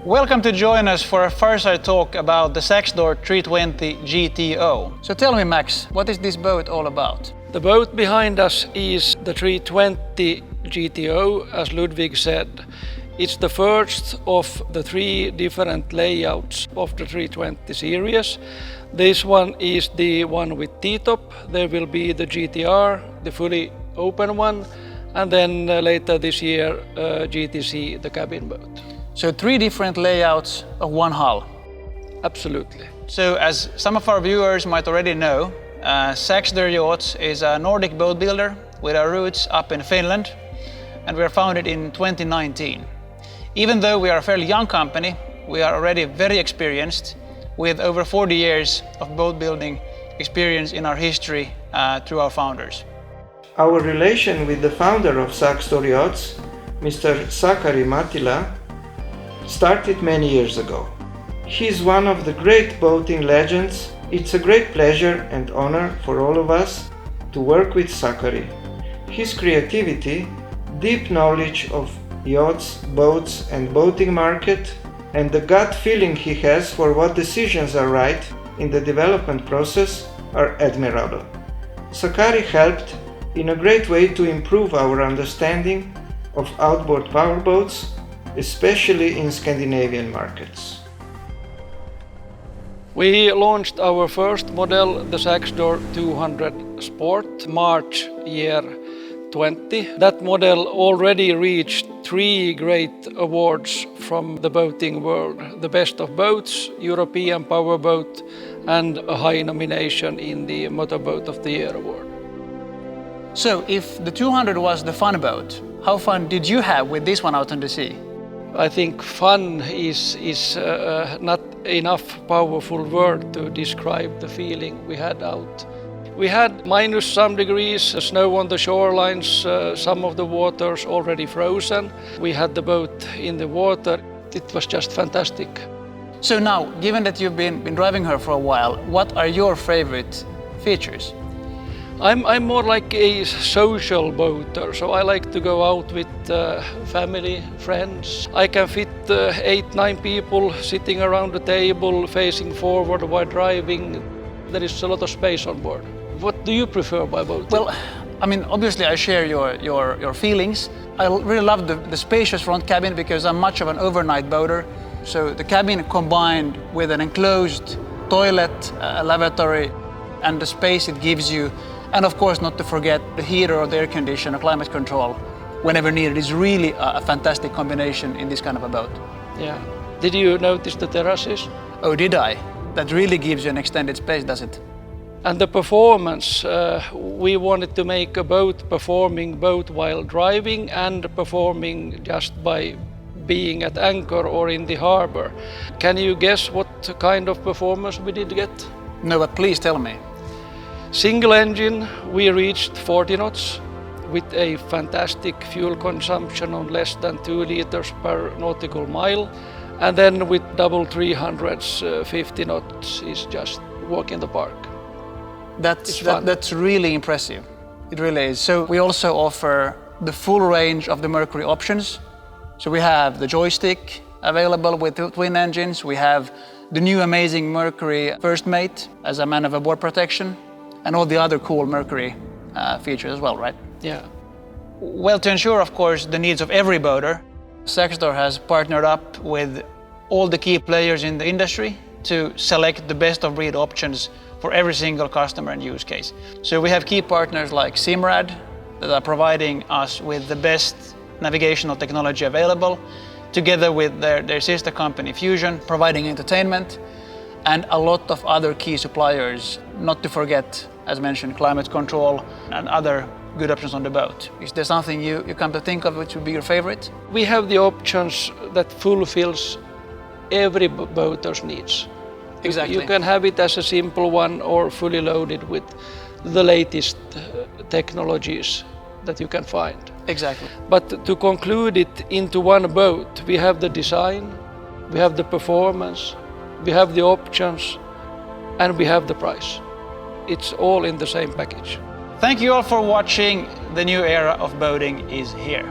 Welcome to join us for a fireside talk about the Saxdor 320 GTO. So tell me, Max, what is this boat all about? The boat behind us is the 320 GTO, as Ludwig said. It's the first of the three different layouts of the 320 series. This one is the one with T-top. There will be the GTR, the fully open one, and then later this year GTC, the cabin boat. So three different layouts of one hull. Absolutely. So as some of our viewers might already know, Saxdor Yachts is a Nordic boat builder with our roots up in Finland, and we were founded in 2019. Even though we are a fairly young company, we are already very experienced with over 40 years of boat building experience in our history through our founders. Our relation with the founder of Saxdor Yachts, Mr. Sakari Mattila, started many years ago. He's one of the great boating legends. It's a great pleasure and honor for all of us to work with Sakari. His creativity, deep knowledge of yachts, boats and boating market, and the gut feeling he has for what decisions are right in the development process are admirable. Sakari helped in a great way to improve our understanding of outboard powerboats, especially in Scandinavian markets. We launched our first model, the Saxdor 200 Sport, March year 20. That model already reached 3 great awards from the boating world. The Best of Boats, European Powerboat, and a high nomination in the Motorboat of the Year award. So if the 200 was the fun boat, how fun did you have with this one out on the sea? I think fun is not enough powerful word to describe the feeling we had out. We had minus some degrees, snow on the shorelines, some of the waters already frozen. We had the boat in the water. It was just fantastic. So now, given that you've been driving her for a while, what are your favorite features? I'm more like a social boater, so I like to go out with family, friends. I can fit 8-9 people sitting around the table, facing forward while driving. There is a lot of space on board. What do you prefer by boating? Well, I mean, obviously I share your feelings. I really love the spacious front cabin because I'm much of an overnight boater. So the cabin combined with an enclosed toilet, a lavatory, and the space it gives you, and of course not to forget the heater or the air conditioner, climate control, whenever needed, is really a fantastic combination in this kind of a boat. Yeah. Did you notice the terraces? Oh, did I? That really gives you an extended space, does it? And the performance, we wanted to make a boat performing both while driving and performing just by being at anchor or in the harbor. Can you guess what kind of performance we did get? No, but please tell me. Single engine, we reached 40 knots with a fantastic fuel consumption on less than 2 liters per nautical mile. And then with double 300s, 50 knots is just walk in the park. That's really impressive. It really is. So we also offer the full range of the Mercury Options. So we have the joystick available with twin engines. We have the new amazing Mercury First Mate as a man overboard protection, and all the other cool Mercury features as well, right? Yeah. Well, to ensure, of course, the needs of every boater, Saxdor has partnered up with all the key players in the industry to select the best of breed options for every single customer and use case. So we have key partners like Simrad that are providing us with the best navigational technology available, together with their sister company Fusion, providing entertainment, and a lot of other key suppliers, not to forget, as mentioned, climate control and other good options on the boat. Is there something you come to think of which would be your favorite? We have the options that fulfills every boater's needs. Exactly. You can have it as a simple one or fully loaded with the latest technologies that you can find. Exactly. But to conclude it into one boat, we have the design, we have the performance, we have the options, and we have the price. It's all in the same package. Thank you all for watching. The new era of boating is here.